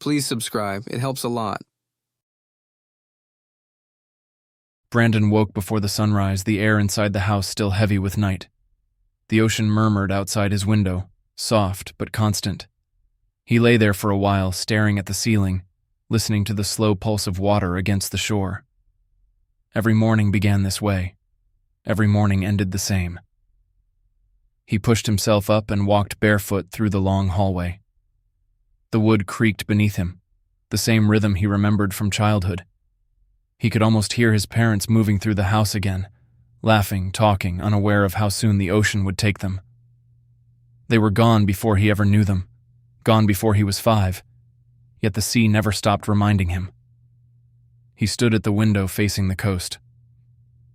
Please subscribe. It helps a lot. Brandon woke before the sunrise, the air inside the house still heavy with night. The ocean murmured outside his window, soft but constant. He lay there for a while, staring at the ceiling, listening to the slow pulse of water against the shore. Every morning began this way. Every morning ended the same. He pushed himself up and walked barefoot through the long hallway. The wood creaked beneath him, the same rhythm he remembered from childhood. He could almost hear his parents moving through the house again, laughing, talking, unaware of how soon the ocean would take them. They were gone before he ever knew them, gone before he was 5, yet the sea never stopped reminding him. He stood at the window facing the coast.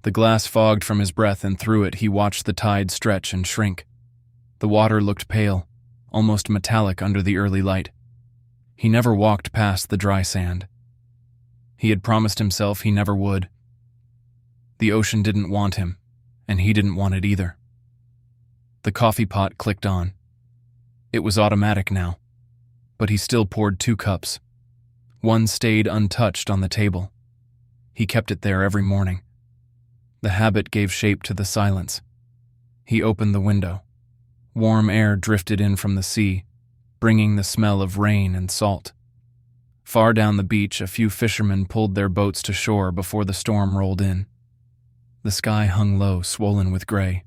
The glass fogged from his breath, and through it he watched the tide stretch and shrink. The water looked pale, almost metallic under the early light. He never walked past the dry sand. He had promised himself he never would. The ocean didn't want him, and he didn't want it either. The coffee pot clicked on. It was automatic now, but he still poured 2 cups. One stayed untouched on the table. He kept it there every morning. The habit gave shape to the silence. He opened the window. Warm air drifted in from the sea, bringing the smell of rain and salt. Far down the beach, a few fishermen pulled their boats to shore before the storm rolled in. The sky hung low, swollen with gray.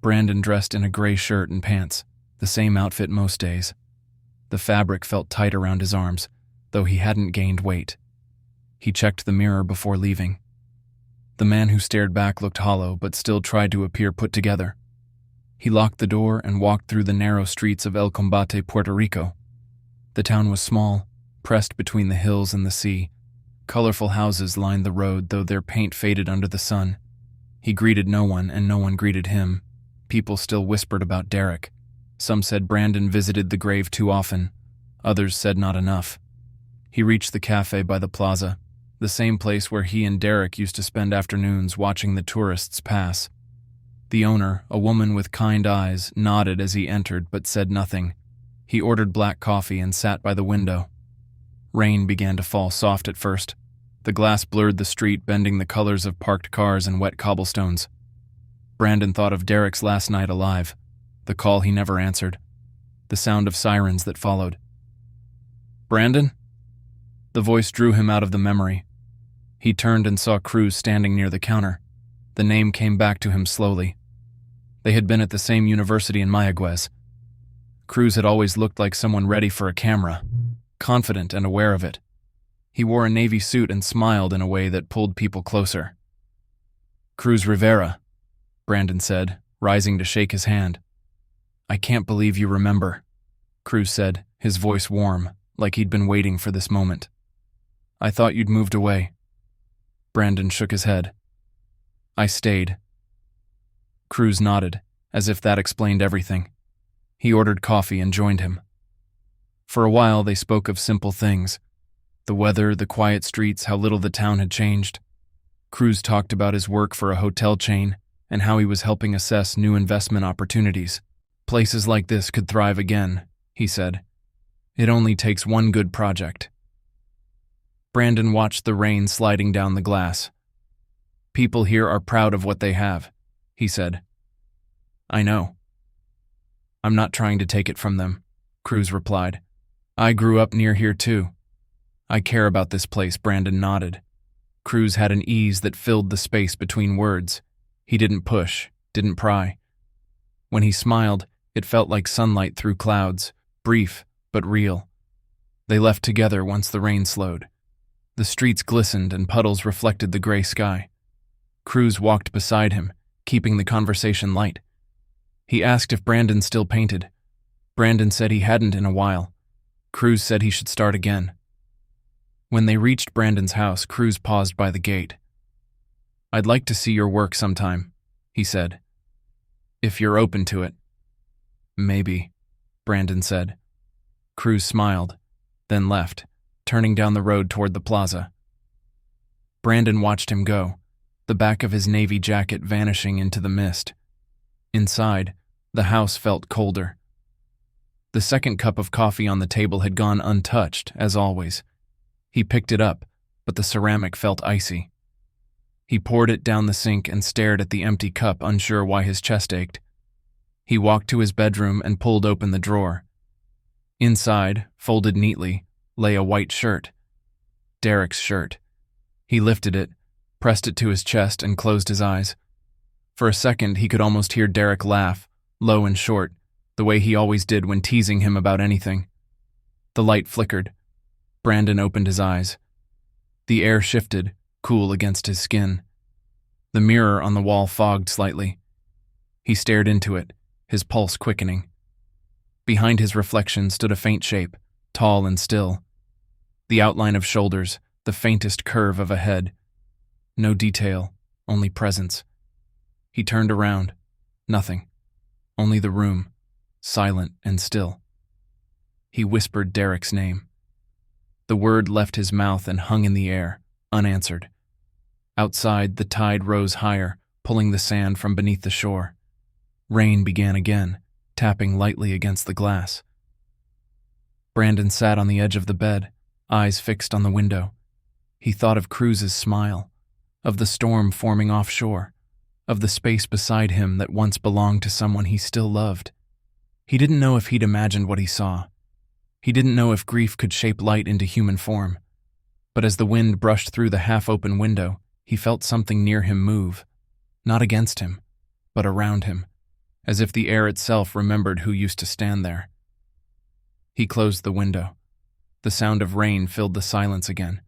Brandon dressed in a gray shirt and pants, the same outfit most days. The fabric felt tight around his arms, though he hadn't gained weight. He checked the mirror before leaving. The man who stared back looked hollow, but still tried to appear put together. He locked the door and walked through the narrow streets of El Combate, Puerto Rico. The town was small, pressed between the hills and the sea. Colorful houses lined the road, though their paint faded under the sun. He greeted no one, and no one greeted him. People still whispered about Derek. Some said Brandon visited the grave too often. Others said not enough. He reached the cafe by the plaza, the same place where he and Derek used to spend afternoons watching the tourists pass. The owner, a woman with kind eyes, nodded as he entered but said nothing. He ordered black coffee and sat by the window. Rain began to fall, soft at first. The glass blurred the street, bending the colors of parked cars and wet cobblestones. Brandon thought of Derek's last night alive, the call he never answered, the sound of sirens that followed. "Brandon?" The voice drew him out of the memory. He turned and saw Cruz standing near the counter. The name came back to him slowly. They had been at the same university in Mayaguez. Cruz had always looked like someone ready for a camera, confident and aware of it. He wore a navy suit and smiled in a way that pulled people closer. "Cruz Rivera," Brandon said, rising to shake his hand. "I can't believe you remember," Cruz said, his voice warm, like he'd been waiting for this moment. "I thought you'd moved away." Brandon shook his head. "I stayed." Cruz nodded, as if that explained everything. He ordered coffee and joined him. For a while they spoke of simple things. The weather, the quiet streets, how little the town had changed. Cruz talked about his work for a hotel chain and how he was helping assess new investment opportunities. "Places like this could thrive again," he said. "It only takes one good project." Brandon watched the rain sliding down the glass. "People here are proud of what they have," he said. "I know." "I'm not trying to take it from them," Cruz replied. "I grew up near here too." "I care about this place," Brandon nodded. Cruz had an ease that filled the space between words. He didn't push, didn't pry. When he smiled, it felt like sunlight through clouds, brief but real. They left together once the rain slowed. The streets glistened and puddles reflected the gray sky. Cruz walked beside him, keeping the conversation light. He asked if Brandon still painted. Brandon said he hadn't in a while. Cruz said he should start again. When they reached Brandon's house, Cruz paused by the gate. "I'd like to see your work sometime," he said. "If you're open to it." "Maybe," Brandon said. Cruz smiled, then left, turning down the road toward the plaza. Brandon watched him go, the back of his navy jacket vanishing into the mist. Inside, the house felt colder. The second cup of coffee on the table had gone untouched, as always. He picked it up, but the ceramic felt icy. He poured it down the sink and stared at the empty cup, unsure why his chest ached. He walked to his bedroom and pulled open the drawer. Inside, folded neatly, lay a white shirt. Derek's shirt. He lifted it, pressed it to his chest, and closed his eyes. For a second, he could almost hear Derek laugh, low and short, the way he always did when teasing him about anything. The light flickered. Brandon opened his eyes. The air shifted, cool against his skin. The mirror on the wall fogged slightly. He stared into it, his pulse quickening. Behind his reflection stood a faint shape, tall and still. The outline of shoulders, the faintest curve of a head. No detail, only presence. He turned around. Nothing. Only the room, silent and still. He whispered Derek's name. The word left his mouth and hung in the air, unanswered. Outside, the tide rose higher, pulling the sand from beneath the shore. Rain began again, tapping lightly against the glass. Brandon sat on the edge of the bed, eyes fixed on the window. He thought of Cruz's smile, of the storm forming offshore, of the space beside him that once belonged to someone he still loved. He didn't know if he'd imagined what he saw. He didn't know if grief could shape light into human form. But as the wind brushed through the half-open window, he felt something near him move, not against him, but around him, as if the air itself remembered who used to stand there. He closed the window. The sound of rain filled the silence again.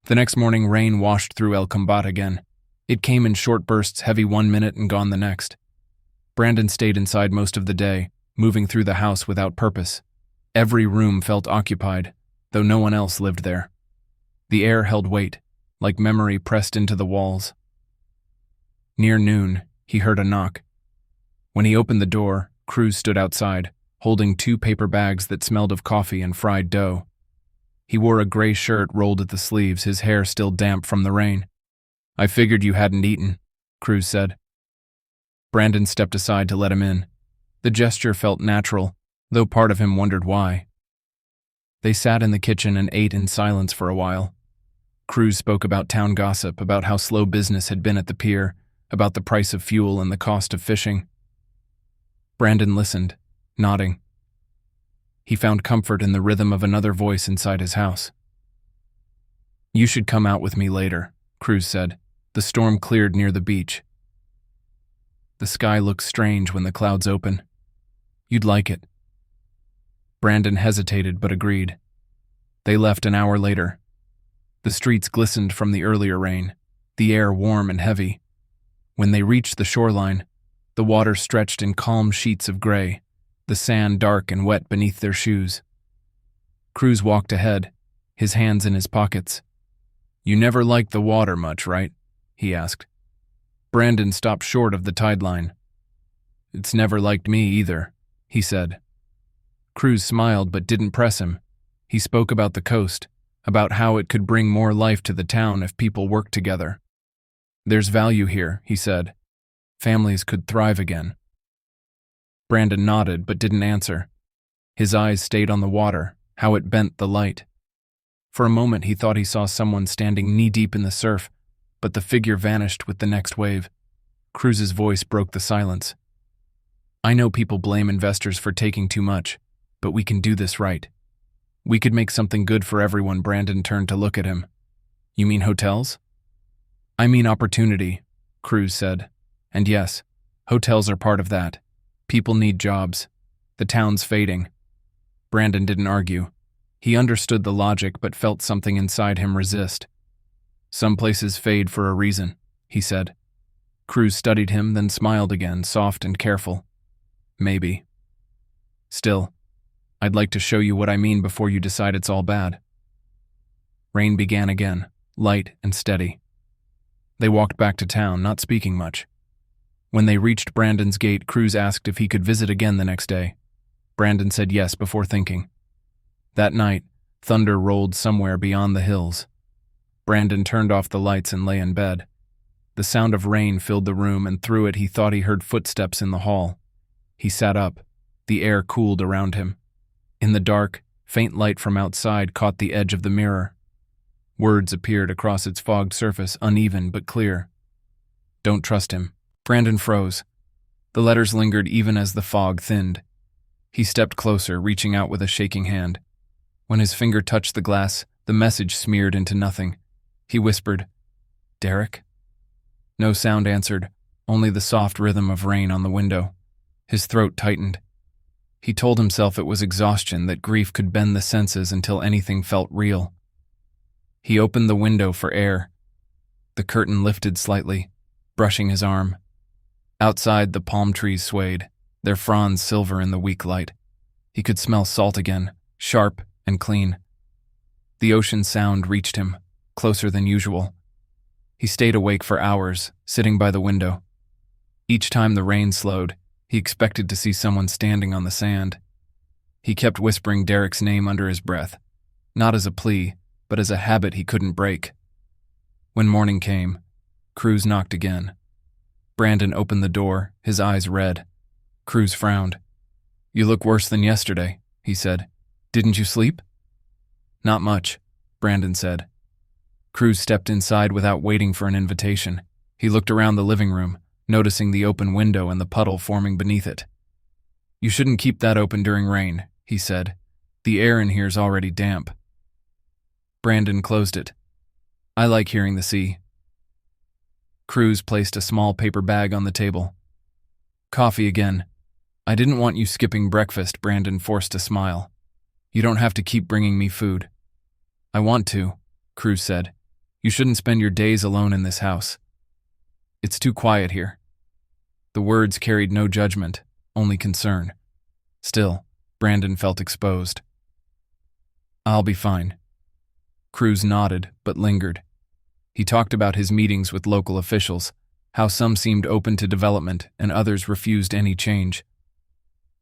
The next morning, rain washed through El Combat again. It came in short bursts, heavy 1 minute and gone the next. Brandon stayed inside most of the day, moving through the house without purpose. Every room felt occupied, though no one else lived there. The air held weight, like memory pressed into the walls. Near noon, he heard a knock. When he opened the door, Cruz stood outside, holding 2 paper bags that smelled of coffee and fried dough. He wore a gray shirt rolled at the sleeves, his hair still damp from the rain. "I figured you hadn't eaten," Cruz said. Brandon stepped aside to let him in. The gesture felt natural, though part of him wondered why. They sat in the kitchen and ate in silence for a while. Cruz spoke about town gossip, about how slow business had been at the pier, about the price of fuel and the cost of fishing. Brandon listened, nodding. He found comfort in the rhythm of another voice inside his house. "You should come out with me later," Cruz said. The storm cleared near the beach. "The sky looks strange when the clouds open. You'd like it." Brandon hesitated but agreed. They left an hour later. The streets glistened from the earlier rain, the air warm and heavy. When they reached the shoreline, the water stretched in calm sheets of gray, the sand dark and wet beneath their shoes. Cruz walked ahead, his hands in his pockets. "You never liked the water much, right?" he asked. Brandon stopped short of the tide line. "It's never liked me either," he said. Cruz smiled but didn't press him. He spoke about the coast, about how it could bring more life to the town if people worked together. "There's value here," he said. "Families could thrive again." Brandon nodded but didn't answer. His eyes stayed on the water, how it bent the light. For a moment he thought he saw someone standing knee-deep in the surf, but the figure vanished with the next wave. Cruz's voice broke the silence. "I know people blame investors for taking too much, but we can do this right. We could make something good for everyone." Brandon turned to look at him. "You mean hotels?" "I mean opportunity," Cruz said. "And yes, hotels are part of that. People need jobs. The town's fading." Brandon didn't argue. He understood the logic but felt something inside him resist. "Some places fade for a reason," he said. Cruz studied him, then smiled again, soft and careful. "Maybe. Still, I'd like to show you what I mean before you decide it's all bad." Rain began again, light and steady. They walked back to town, not speaking much. When they reached Brandon's gate, Cruz asked if he could visit again the next day. Brandon said yes before thinking. That night, thunder rolled somewhere beyond the hills. Brandon turned off the lights and lay in bed. The sound of rain filled the room, and through it he thought he heard footsteps in the hall. He sat up, The air cooled around him. In the dark, faint light from outside caught the edge of the mirror. Words appeared across its fogged surface, uneven but clear. "Don't trust him." Brandon froze. The letters lingered even as the fog thinned. He stepped closer, reaching out with a shaking hand. When his finger touched the glass, the message smeared into nothing. He whispered, "Derek?" No sound answered, only the soft rhythm of rain on the window. His throat tightened. He told himself it was exhaustion, that grief could bend the senses until anything felt real. He opened the window for air. The curtain lifted slightly, brushing his arm. Outside, the palm trees swayed, their fronds silver in the weak light. He could smell salt again, sharp and clean. The ocean sound reached him, closer than usual. He stayed awake for hours, sitting by the window. Each time the rain slowed, he expected to see someone standing on the sand. He kept whispering Derek's name under his breath, not as a plea, but as a habit he couldn't break. When morning came, Cruz knocked again. Brandon opened the door, his eyes red. Cruz frowned. "You look worse than yesterday," he said. "Didn't you sleep?" "Not much," Brandon said. Cruz stepped inside without waiting for an invitation. He looked around the living room, noticing the open window and the puddle forming beneath it. "You shouldn't keep that open during rain," he said. "The air in here's already damp." Brandon closed it. "I like hearing the sea." Cruz placed a small paper bag on the table. "Coffee again. I didn't want you skipping breakfast," Brandon forced a smile. "You don't have to keep bringing me food." "I want to," Cruz said. "You shouldn't spend your days alone in this house. It's too quiet here." The words carried no judgment, only concern. Still, Brandon felt exposed. "I'll be fine." Cruz nodded, but lingered. He talked about his meetings with local officials, how some seemed open to development and others refused any change.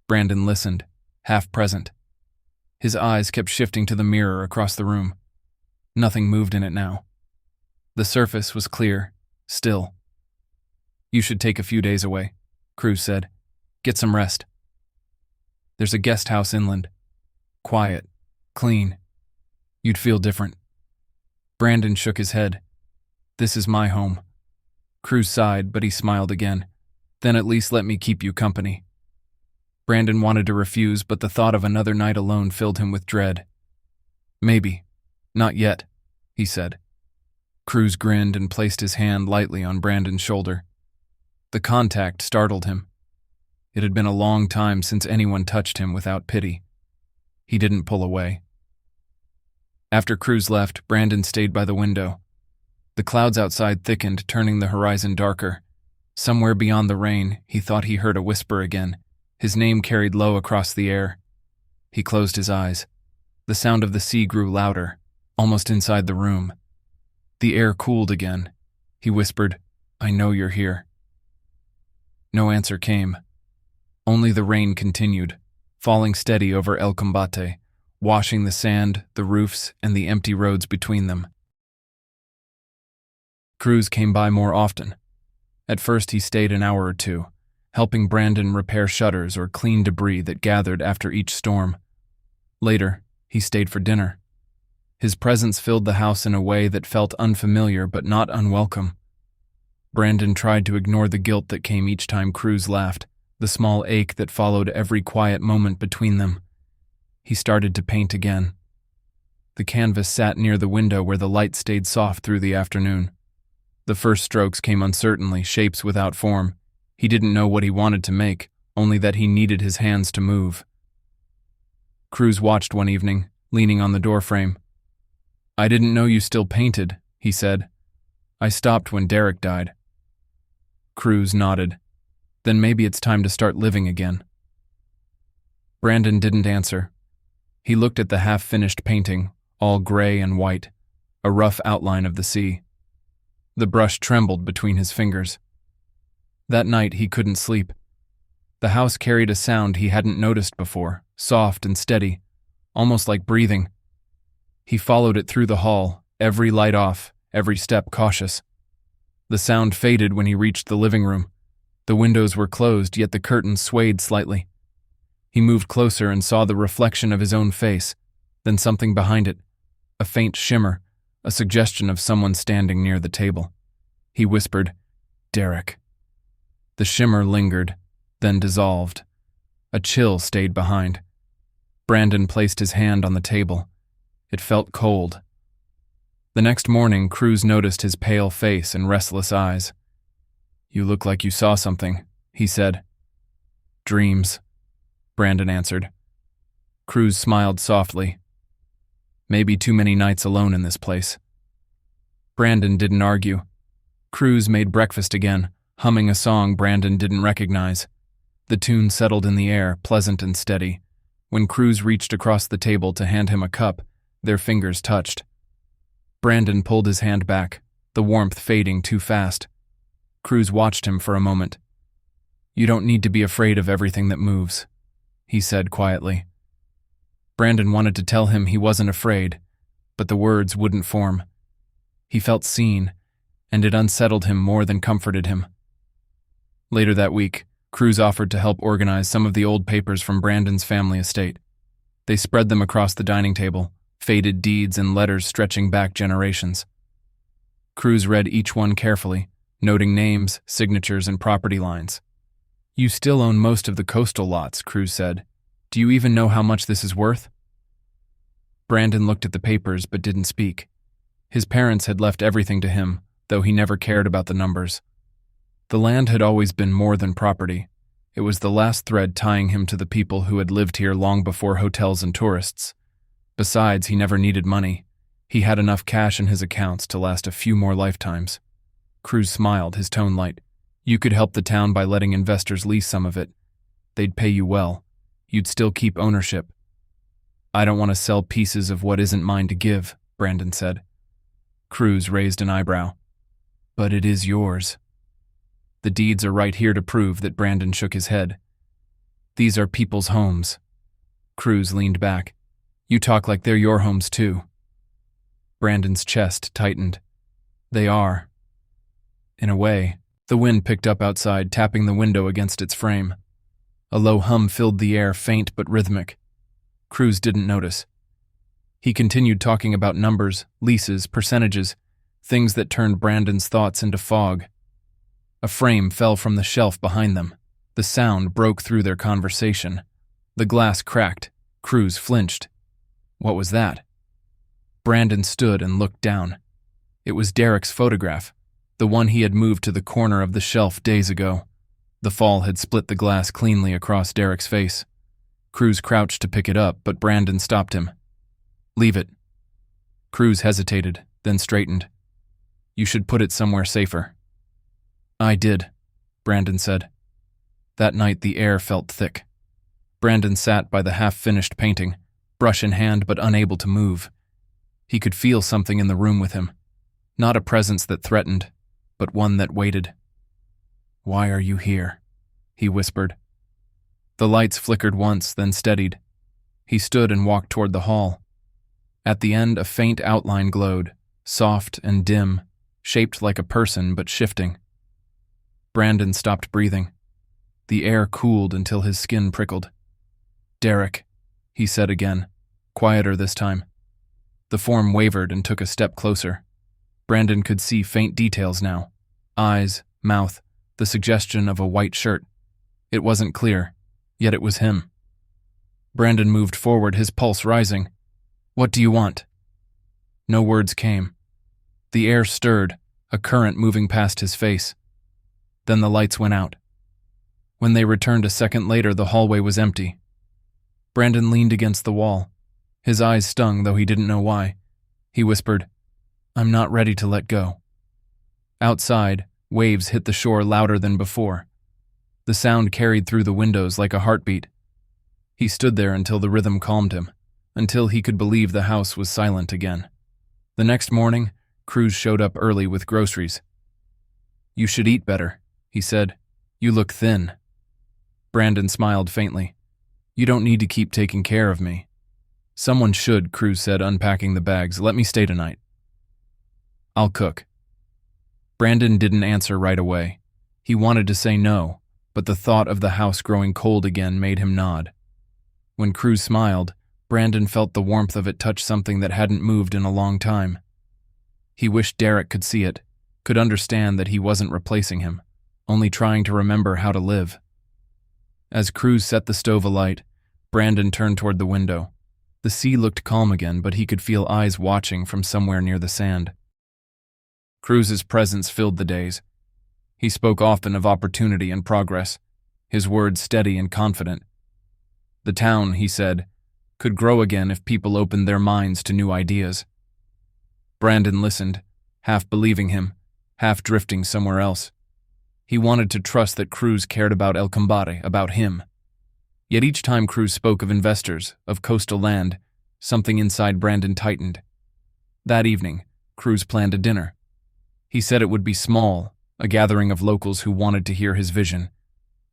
Brandon listened, half present. His eyes kept shifting to the mirror across the room. Nothing moved in it now. The surface was clear, still. "You should take a few days away," Cruz said. "Get some rest. There's a guest house inland. Quiet, clean. You'd feel different." Brandon shook his head. "This is my home." Cruz sighed, but he smiled again. "Then at least let me keep you company." Brandon wanted to refuse, but the thought of another night alone filled him with dread. "Maybe. Not yet," he said. Cruz grinned and placed his hand lightly on Brandon's shoulder. The contact startled him. It had been a long time since anyone touched him without pity. He didn't pull away. After Cruz left, Brandon stayed by the window. The clouds outside thickened, turning the horizon darker. Somewhere beyond the rain, he thought he heard a whisper again, his name carried low across the air. He closed his eyes. The sound of the sea grew louder, almost inside the room. The air cooled again. He whispered, "I know you're here." No answer came. Only the rain continued, falling steady over El Combate, washing the sand, the roofs, and the empty roads between them. Cruz came by more often. At first he stayed an hour or two, helping Brandon repair shutters or clean debris that gathered after each storm. Later, he stayed for dinner. His presence filled the house in a way that felt unfamiliar but not unwelcome. Brandon tried to ignore the guilt that came each time Cruz laughed, the small ache that followed every quiet moment between them. He started to paint again. The canvas sat near the window where the light stayed soft through the afternoon. The first strokes came uncertainly, shapes without form. He didn't know what he wanted to make, only that he needed his hands to move. Cruz watched one evening, leaning on the doorframe. "I didn't know you still painted," he said. "I stopped when Derek died." Cruz nodded. "Then maybe it's time to start living again." Brandon didn't answer. He looked at the half-finished painting, all gray and white, a rough outline of the sea. The brush trembled between his fingers. That night he couldn't sleep. The house carried a sound he hadn't noticed before, soft and steady, almost like breathing. He followed it through the hall, every light off, every step cautious. The sound faded when he reached the living room. The windows were closed, yet the curtains swayed slightly. He moved closer and saw the reflection of his own face, then something behind it, a faint shimmer, a suggestion of someone standing near the table. He whispered, "Derek." The shimmer lingered, then dissolved. A chill stayed behind. Brandon placed his hand on the table. It felt cold. The next morning, Cruz noticed his pale face and restless eyes. "You look like you saw something," he said. "Dreams," Brandon answered. Cruz smiled softly. "Maybe too many nights alone in this place." Brandon didn't argue. Cruz made breakfast again, humming a song Brandon didn't recognize. The tune settled in the air, pleasant and steady. When Cruz reached across the table to hand him a cup, their fingers touched. Brandon pulled his hand back, the warmth fading too fast. Cruz watched him for a moment. "You don't need to be afraid of everything that moves," he said quietly. Brandon wanted to tell him he wasn't afraid, but the words wouldn't form. He felt seen, and it unsettled him more than comforted him. Later that week, Cruz offered to help organize some of the old papers from Brandon's family estate. They spread them across the dining table, faded deeds and letters stretching back generations. Cruz read each one carefully, noting names, signatures, and property lines. "You still own most of the coastal lots," Cruz said. "Do you even know how much this is worth?" Brandon looked at the papers but didn't speak. His parents had left everything to him, though he never cared about the numbers. The land had always been more than property. It was the last thread tying him to the people who had lived here long before hotels and tourists. Besides, he never needed money. He had enough cash in his accounts to last a few more lifetimes. Cruz smiled, his tone light. "You could help the town by letting investors lease some of it. They'd pay you well. You'd still keep ownership." "I don't want to sell pieces of what isn't mine to give," Brandon said. Cruz raised an eyebrow. "But it is yours." The deeds are right here to prove that. Brandon shook his head. "These are people's homes." Cruz leaned back. "You talk like they're your homes too." Brandon's chest tightened. "They are." In a way. The wind picked up outside, tapping the window against its frame. A low hum filled the air, faint but rhythmic. Cruz didn't notice. He continued talking about numbers, leases, percentages, things that turned Brandon's thoughts into fog. A frame fell from the shelf behind them. The sound broke through their conversation. The glass cracked. Cruz flinched. What was that? Brandon stood and looked down. It was Derek's photograph, the one he had moved to the corner of the shelf days ago. The fall had split the glass cleanly across Derek's face. Cruz crouched to pick it up, but Brandon stopped him. "Leave it." Cruz hesitated, then straightened. "You should put it somewhere safer." "I did," Brandon said. That night the air felt thick. Brandon sat by the half-finished painting, brush in hand but unable to move. He could feel something in the room with him. Not a presence that threatened, but one that waited. "Why are you here?" he whispered. The lights flickered once, then steadied. He stood and walked toward the hall. At the end, a faint outline glowed, soft and dim, shaped like a person but shifting. Brandon stopped breathing. The air cooled until his skin prickled. "Derek," he said again, quieter this time. The form wavered and took a step closer. Brandon could see faint details now. Eyes, mouth, the suggestion of a white shirt. It wasn't clear, yet it was him. Brandon moved forward, his pulse rising. "What do you want?" No words came. The air stirred, a current moving past his face. Then the lights went out. When they returned a second later, the hallway was empty. Brandon leaned against the wall. His eyes stung, though he didn't know why. He whispered, "I'm not ready to let go." Outside, waves hit the shore louder than before. The sound carried through the windows like a heartbeat. He stood there until the rhythm calmed him, until he could believe the house was silent again. The next morning, Cruz showed up early with groceries. "You should eat better," he said. "You look thin." Brandon smiled faintly. "You don't need to keep taking care of me." "Someone should," Cruz said, unpacking the bags. "Let me stay tonight." "I'll cook." Brandon didn't answer right away. He wanted to say no, but the thought of the house growing cold again made him nod. When Cruz smiled, Brandon felt the warmth of it touch something that hadn't moved in a long time. He wished Derek could see it, could understand that he wasn't replacing him, only trying to remember how to live. As Cruz set the stove alight, Brandon turned toward the window. The sea looked calm again, but he could feel eyes watching from somewhere near the sand. Cruz's presence filled the days. He spoke often of opportunity and progress, his words steady and confident. The town, he said, could grow again if people opened their minds to new ideas. Brandon listened, half believing him, half drifting somewhere else. He wanted to trust that Cruz cared about El Combate, about him. Yet each time Cruz spoke of investors, of coastal land, something inside Brandon tightened. That evening, Cruz planned a dinner. He said it would be small, a gathering of locals who wanted to hear his vision.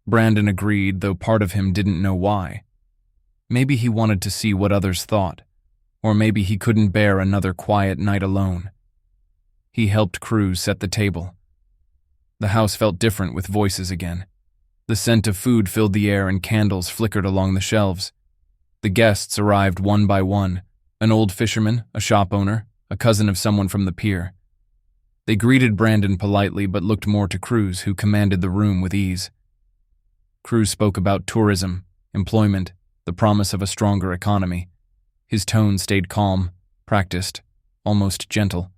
Brandon agreed, though part of him didn't know why. Maybe he wanted to see what others thought, or maybe he couldn't bear another quiet night alone. He helped Cruz set the table. The house felt different with voices again. The scent of food filled the air and candles flickered along the shelves. The guests arrived one by one, an old fisherman, a shop owner, a cousin of someone from the pier. They greeted Brandon politely but looked more to Cruz, who commanded the room with ease. Cruz spoke about tourism, employment, the promise of a stronger economy. His tone stayed calm, practiced, almost gentle.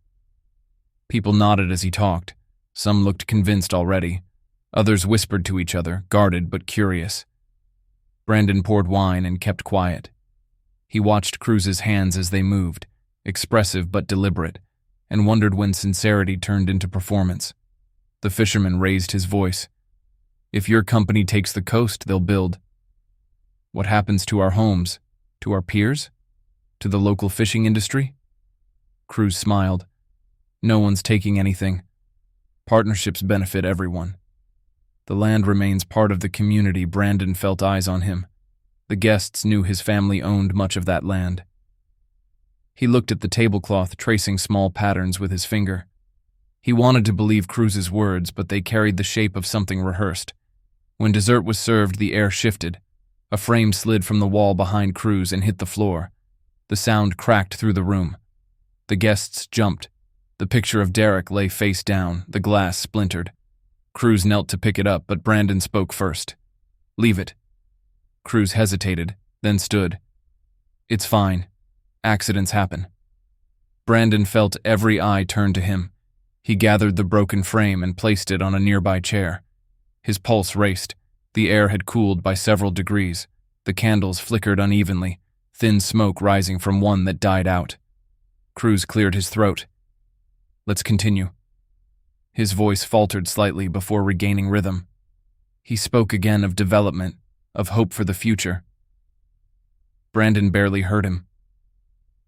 People nodded as he talked. Some looked convinced already. Others whispered to each other, guarded but curious. Brandon poured wine and kept quiet. He watched Cruz's hands as they moved, expressive but deliberate, and wondered when sincerity turned into performance. The fisherman raised his voice. "If your company takes the coast, they'll build. What happens to our homes? To our piers? To the local fishing industry?" Cruz smiled. "No one's taking anything. Partnerships benefit everyone. The land remains part of the community." Brandon felt eyes on him. The guests knew his family owned much of that land. He looked at the tablecloth, tracing small patterns with his finger. He wanted to believe Cruz's words, but they carried the shape of something rehearsed. When dessert was served, the air shifted. A frame slid from the wall behind Cruz and hit the floor. The sound cracked through the room. The guests jumped. The picture of Derek lay face down, the glass splintered. Cruz knelt to pick it up, but Brandon spoke first. "Leave it." Cruz hesitated, then stood. "It's fine. Accidents happen." Brandon felt every eye turn to him. He gathered the broken frame and placed it on a nearby chair. His pulse raced. The air had cooled by several degrees. The candles flickered unevenly, thin smoke rising from one that died out. Cruz cleared his throat. "Let's continue." His voice faltered slightly before regaining rhythm. He spoke again of development, of hope for the future. Brandon barely heard him.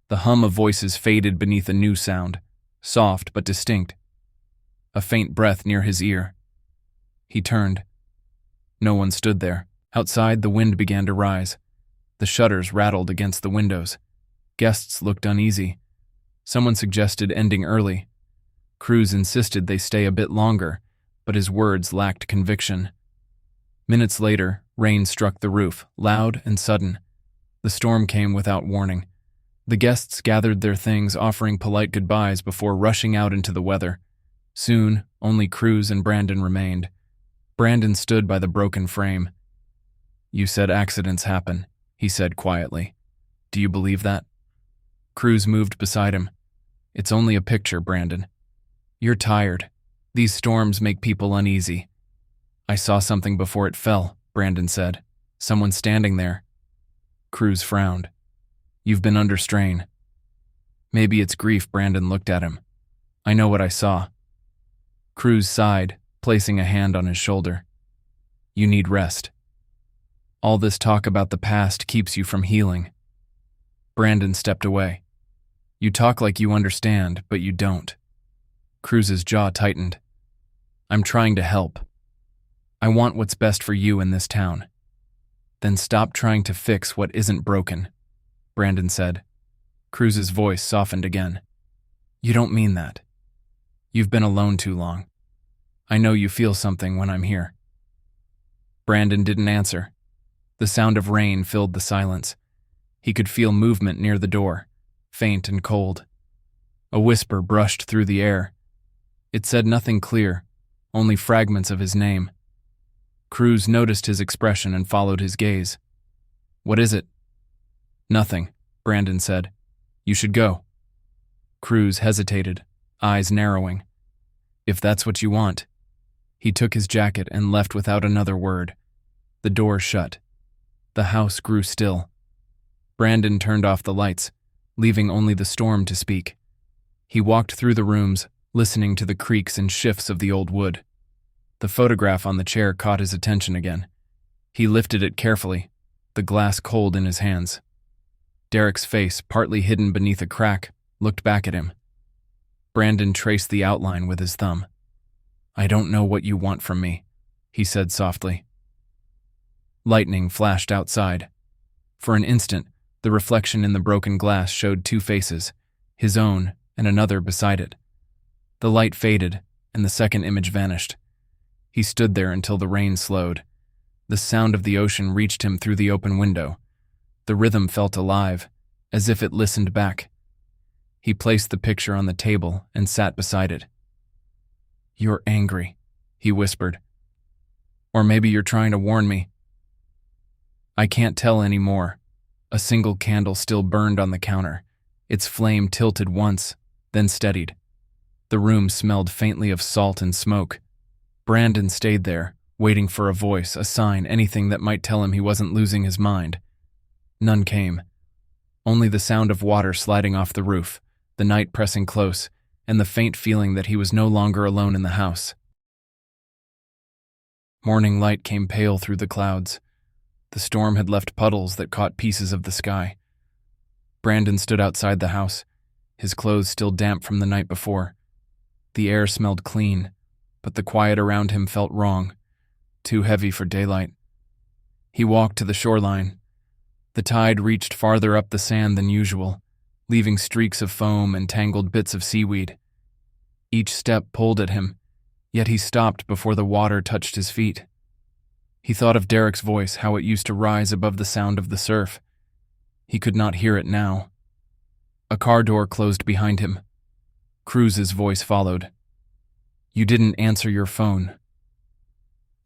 The hum of voices faded beneath a new sound, soft but distinct. A faint breath near his ear. He turned. No one stood there. Outside, the wind began to rise. The shutters rattled against the windows. Guests looked uneasy. Someone suggested ending early. Cruz insisted they stay a bit longer, but his words lacked conviction. Minutes later, rain struck the roof, loud and sudden. The storm came without warning. The guests gathered their things, offering polite goodbyes before rushing out into the weather. Soon, only Cruz and Brandon remained. Brandon stood by the broken frame. "You said accidents happen," he said quietly. "Do you believe that?" Cruz moved beside him. "It's only a picture, Brandon. You're tired. These storms make people uneasy." "I saw something before it fell," Brandon said. "Someone standing there." Cruz frowned. "You've been under strain." "Maybe it's grief." Brandon looked at him. "I know what I saw." Cruz sighed, placing a hand on his shoulder. "You need rest. All this talk about the past keeps you from healing." Brandon stepped away. "You talk like you understand, but you don't." Cruz's jaw tightened. "I'm trying to help. I want what's best for you in this town." "Then stop trying to fix what isn't broken," Brandon said. Cruz's voice softened again. "You don't mean that. You've been alone too long. I know you feel something when I'm here." Brandon didn't answer. The sound of rain filled the silence. He could feel movement near the door, faint and cold. A whisper brushed through the air. It said nothing clear, only fragments of his name. Cruz noticed his expression and followed his gaze. "What is it?" "Nothing," Brandon said. "You should go." Cruz hesitated, eyes narrowing. "If that's what you want." He took his jacket and left without another word. The door shut. The house grew still. Brandon turned off the lights, leaving only the storm to speak. He walked through the rooms, listening to the creaks and shifts of the old wood. The photograph on the chair caught his attention again. He lifted it carefully, the glass cold in his hands. Derek's face, partly hidden beneath a crack, looked back at him. Brandon traced the outline with his thumb. "I don't know what you want from me," he said softly. Lightning flashed outside. For an instant, the reflection in the broken glass showed two faces, his own and another beside it. The light faded, and the second image vanished. He stood there until the rain slowed. The sound of the ocean reached him through the open window. The rhythm felt alive, as if it listened back. He placed the picture on the table and sat beside it. "You're angry," he whispered. "Or maybe you're trying to warn me." "I can't tell any more." A single candle still burned on the counter. Its flame tilted once, then steadied. The room smelled faintly of salt and smoke. Brandon stayed there, waiting for a voice, a sign, anything that might tell him he wasn't losing his mind. None came. Only the sound of water sliding off the roof, the night pressing close, and the faint feeling that he was no longer alone in the house. Morning light came pale through the clouds. The storm had left puddles that caught pieces of the sky. Brandon stood outside the house, his clothes still damp from the night before. The air smelled clean, but the quiet around him felt wrong, too heavy for daylight. He walked to the shoreline. The tide reached farther up the sand than usual, leaving streaks of foam and tangled bits of seaweed. Each step pulled at him, yet he stopped before the water touched his feet. He thought of Derek's voice, how it used to rise above the sound of the surf. He could not hear it now. A car door closed behind him. Cruz's voice followed. "You didn't answer your phone."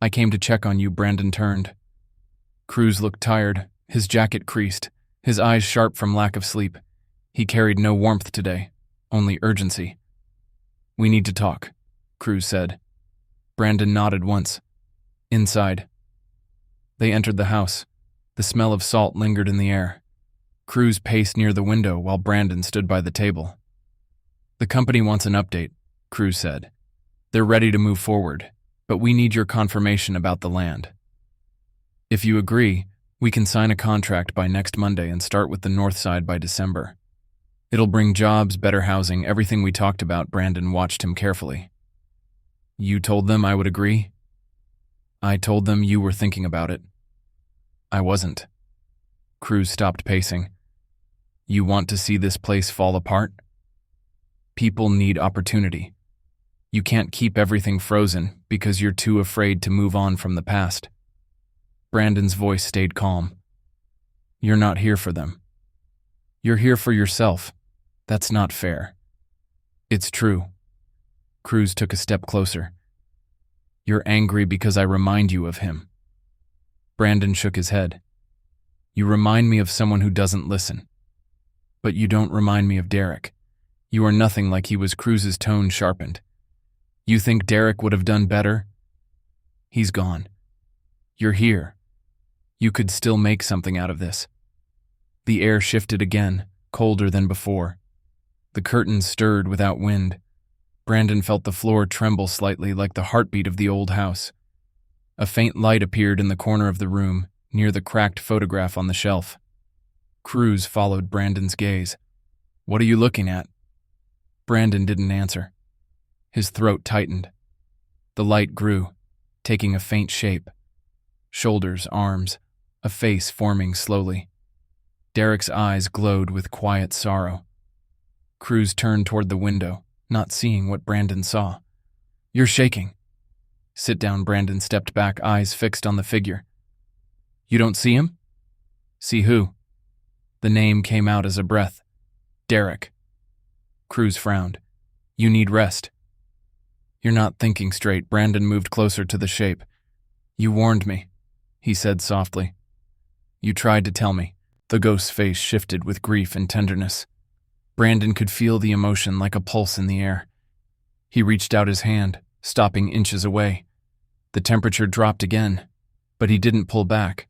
"I came to check on you," Brandon turned. Cruz looked tired, his jacket creased, his eyes sharp from lack of sleep. He carried no warmth today, only urgency. "We need to talk," Cruz said. Brandon nodded once. Inside. They entered the house. The smell of salt lingered in the air. Cruz paced near the window while Brandon stood by the table. "The company wants an update," Cruz said. "They're ready to move forward, but we need your confirmation about the land. If you agree, we can sign a contract by next Monday and start with the north side by December. It'll bring jobs, better housing, everything we talked about." Brandon watched him carefully. "You told them I would agree?" "I told them you were thinking about it." "I wasn't." Cruz stopped pacing. "You want to see this place fall apart?" "People need opportunity. You can't keep everything frozen because you're too afraid to move on from the past." Brandon's voice stayed calm. "You're not here for them. You're here for yourself. That's not fair." "It's true." Cruz took a step closer. "You're angry because I remind you of him." Brandon shook his head. "You remind me of someone who doesn't listen. But you don't remind me of Derek. You are nothing like he was." Cruz's tone sharpened. "You think Derek would have done better? He's gone. You're here. You could still make something out of this." The air shifted again, colder than before. The curtains stirred without wind. Brandon felt the floor tremble slightly like the heartbeat of the old house. A faint light appeared in the corner of the room, near the cracked photograph on the shelf. Cruz followed Brandon's gaze. "What are you looking at?" Brandon didn't answer. His throat tightened. The light grew, taking a faint shape. Shoulders, arms, a face forming slowly. Derek's eyes glowed with quiet sorrow. Cruz turned toward the window, not seeing what Brandon saw. "You're shaking." "Sit down." Brandon stepped back, eyes fixed on the figure. You don't see him? See who? The name came out as a breath. Derek. Cruz frowned. You need rest. You're not thinking straight. Brandon moved closer to the shape. You warned me, he said softly. You tried to tell me. The ghost's face shifted with grief and tenderness. Brandon could feel the emotion like a pulse in the air. He reached out his hand, stopping inches away. The temperature dropped again, but he didn't pull back.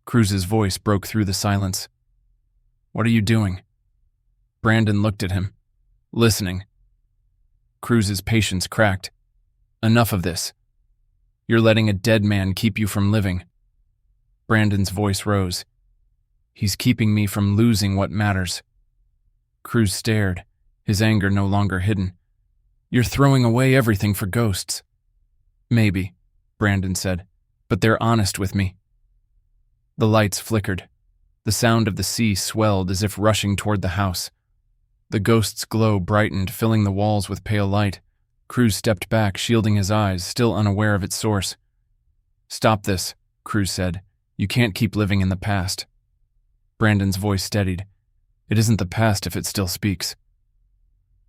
Cruz's voice broke through the silence. What are you doing? Brandon looked at him, listening. Cruz's patience cracked. Enough of this. You're letting a dead man keep you from living. Brandon's voice rose. He's keeping me from losing what matters. Cruz stared, his anger no longer hidden. You're throwing away everything for ghosts. Maybe, Brandon said, but they're honest with me. The lights flickered. The sound of the sea swelled as if rushing toward the house. The ghost's glow brightened, filling the walls with pale light. Cruz stepped back, shielding his eyes, still unaware of its source. Stop this, Cruz said. You can't keep living in the past. Brandon's voice steadied. It isn't the past if it still speaks.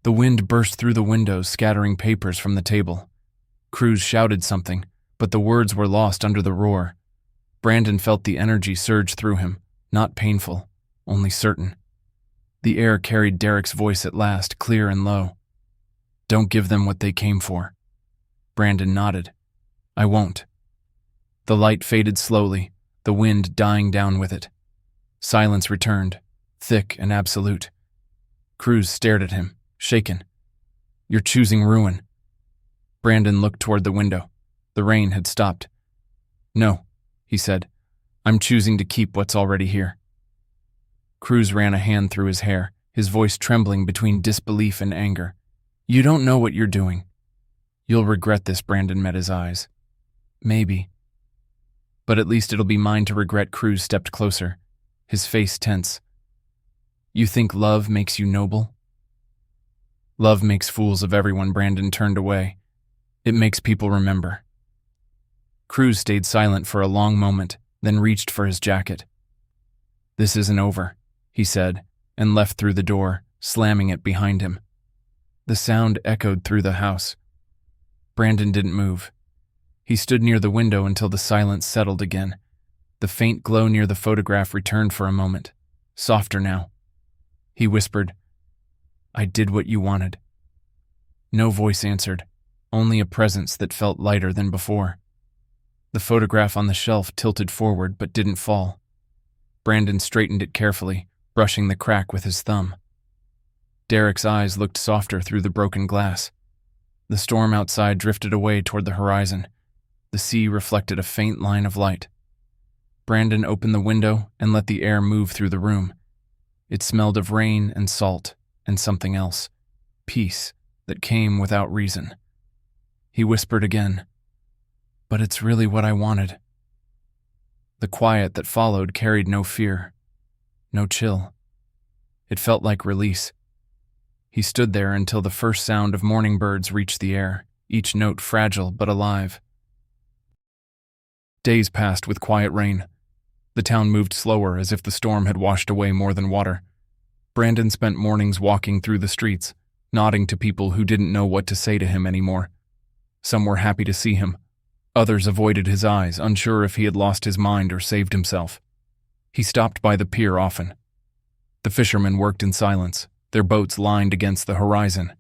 The wind burst through the windows, scattering papers from the table. Cruz shouted something, but the words were lost under the roar. Brandon felt the energy surge through him, not painful, only certain. The air carried Derek's voice at last, clear and low. Don't give them what they came for. Brandon nodded. I won't. The light faded slowly, the wind dying down with it. Silence returned, thick and absolute. Cruz stared at him, shaken. You're choosing ruin. Brandon looked toward the window. The rain had stopped. No, he said. I'm choosing to keep what's already here. Cruz ran a hand through his hair, his voice trembling between disbelief and anger. You don't know what you're doing. You'll regret this. Brandon met his eyes. Maybe. But at least it'll be mine to regret. Cruz stepped closer, his face tense. You think love makes you noble? Love makes fools of everyone. Brandon turned away. It makes people remember. Cruz stayed silent for a long moment, then reached for his jacket. This isn't over, he said, and left through the door, slamming it behind him. The sound echoed through the house. Brandon didn't move. He stood near the window until the silence settled again. The faint glow near the photograph returned for a moment, softer now. He whispered, I did what you wanted. No voice answered, only a presence that felt lighter than before. The photograph on the shelf tilted forward but didn't fall. Brandon straightened it carefully, brushing the crack with his thumb. Derek's eyes looked softer through the broken glass. The storm outside drifted away toward the horizon. The sea reflected a faint line of light. Brandon opened the window and let the air move through the room. It smelled of rain and salt and something else, peace that came without reason. He whispered again, but it's really what I wanted. The quiet that followed carried no fear, no chill. It felt like release. He stood there until the first sound of morning birds reached the air, each note fragile but alive. Days passed with quiet rain. The town moved slower, as if the storm had washed away more than water. Brandon spent mornings walking through the streets, nodding to people who didn't know what to say to him anymore. Some were happy to see him. Others avoided his eyes, unsure if he had lost his mind or saved himself. He stopped by the pier often. The fishermen worked in silence, their boats lined against the horizon.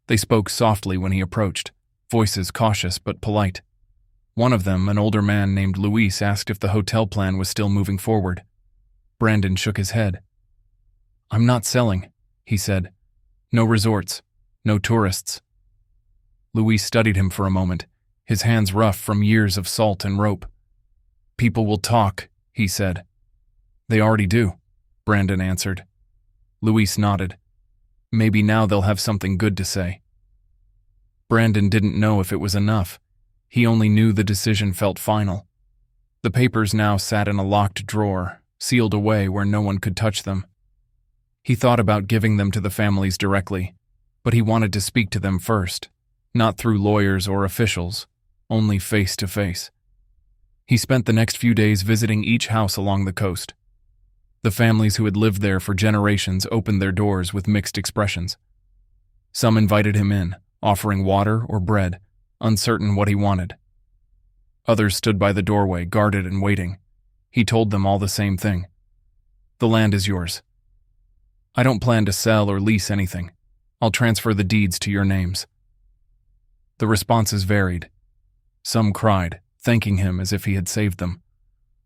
They spoke softly when he approached, voices cautious but polite. One of them, an older man named Luis, asked if the hotel plan was still moving forward. Brandon shook his head. I'm not selling, he said. No resorts, no tourists. Luis studied him for a moment, his hands rough from years of salt and rope. People will talk, he said. They already do, Brandon answered. Luis nodded. Maybe now they'll have something good to say. Brandon didn't know if it was enough. He only knew the decision felt final. The papers now sat in a locked drawer, sealed away where no one could touch them. He thought about giving them to the families directly, but he wanted to speak to them first, not through lawyers or officials, only face to face. He spent the next few days visiting each house along the coast. The families who had lived there for generations opened their doors with mixed expressions. Some invited him in, offering water or bread, uncertain what he wanted. Others stood by the doorway, guarded and waiting. He told them all the same thing. The land is yours. I don't plan to sell or lease anything. I'll transfer the deeds to your names. The responses varied. Some cried, thanking him as if he had saved them.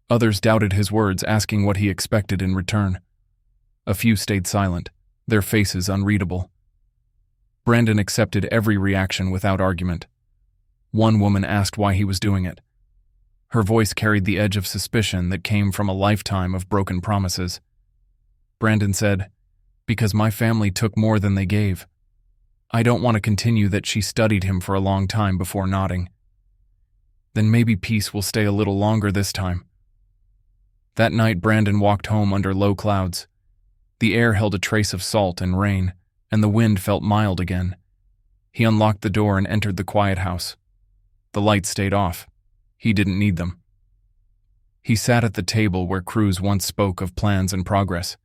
Others doubted his words, asking what he expected in return. A few stayed silent, their faces unreadable. Brandon accepted every reaction without argument. One woman asked why he was doing it. Her voice carried the edge of suspicion that came from a lifetime of broken promises. Brandon said, "Because my family took more than they gave. I don't want to continue that." She studied him for a long time before nodding. "Then maybe peace will stay a little longer this time." That night, Brandon walked home under low clouds. The air held a trace of salt and rain, and the wind felt mild again. He unlocked the door and entered the quiet house. The lights stayed off. He didn't need them. He sat at the table where Cruz once spoke of plans and progress.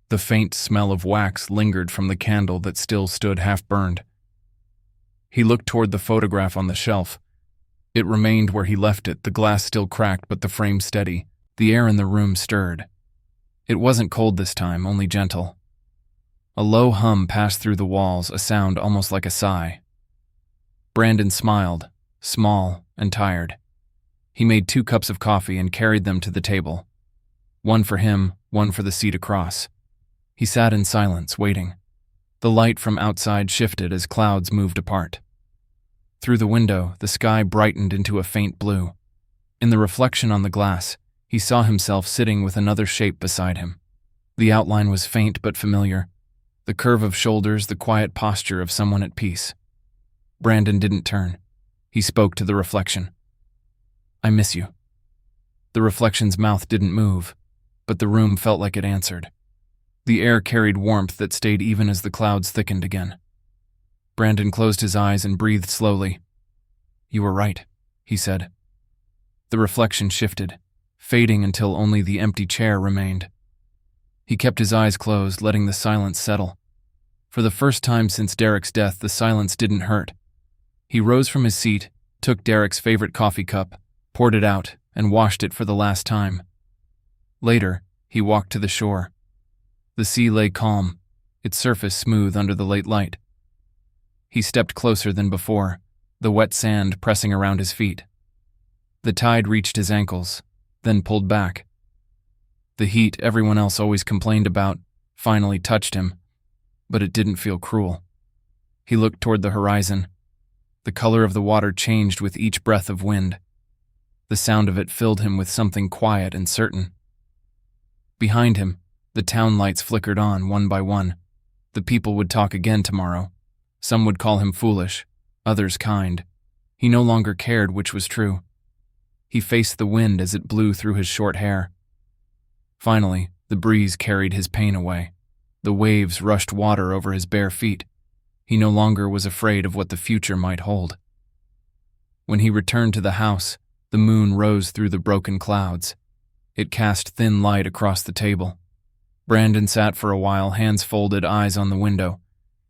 The faint smell of wax lingered from the candle that still stood half-burned. He looked toward the photograph on the shelf. It remained where he left it, the glass still cracked but the frame steady. The air in the room stirred. It wasn't cold this time, only gentle. A low hum passed through the walls, a sound almost like a sigh. Brandon smiled, small and tired. He made 2 cups of coffee and carried them to the table. One for him, one for the seat across. He sat in silence, waiting. The light from outside shifted as clouds moved apart. Through the window, the sky brightened into a faint blue. In the reflection on the glass, he saw himself sitting with another shape beside him. The outline was faint but familiar. The curve of shoulders, the quiet posture of someone at peace. Brandon didn't turn. He spoke to the reflection. "I miss you." The reflection's mouth didn't move, but the room felt like it answered. The air carried warmth that stayed even as the clouds thickened again. Brandon closed his eyes and breathed slowly. "You were right," he said. The reflection shifted, fading until only the empty chair remained. He kept his eyes closed, letting the silence settle. For the first time since Derek's death, the silence didn't hurt. He rose from his seat, took Derek's favorite coffee cup, poured it out, and washed it for the last time. Later, he walked to the shore. The sea lay calm, its surface smooth under the late light. He stepped closer than before, the wet sand pressing around his feet. The tide reached his ankles, then pulled back. The heat everyone else always complained about finally touched him, but it didn't feel cruel. He looked toward the horizon. The color of the water changed with each breath of wind. The sound of it filled him with something quiet and certain. Behind him, the town lights flickered on one by one. The people would talk again tomorrow. Some would call him foolish, others kind. He no longer cared which was true. He faced the wind as it blew through his short hair. Finally, the breeze carried his pain away. The waves rushed water over his bare feet. He no longer was afraid of what the future might hold. When he returned to the house, the moon rose through the broken clouds. It cast thin light across the table. Brandon sat for a while, hands folded, eyes on the window.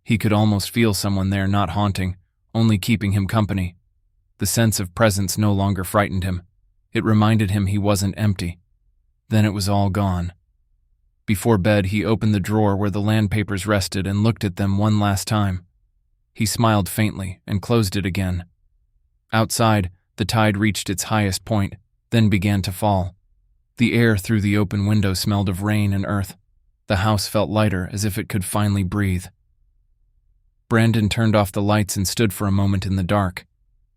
He could almost feel someone there, not haunting, only keeping him company. The sense of presence no longer frightened him. It reminded him he wasn't empty. Then it was all gone. Before bed, he opened the drawer where the land papers rested and looked at them one last time. He smiled faintly and closed it again. Outside, the tide reached its highest point, then began to fall. The air through the open window smelled of rain and earth. The house felt lighter, as if it could finally breathe. Brandon turned off the lights and stood for a moment in the dark.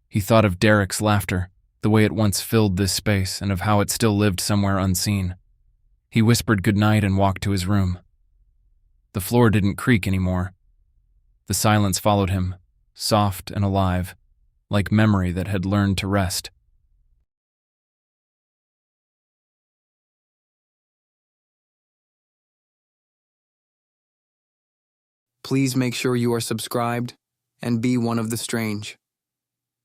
He thought of Derek's laughter, the way it once filled this space, and of how it still lived somewhere unseen. He whispered goodnight and walked to his room. The floor didn't creak anymore. The silence followed him, soft and alive, like memory that had learned to rest. Please make sure you are subscribed and be one of the strange.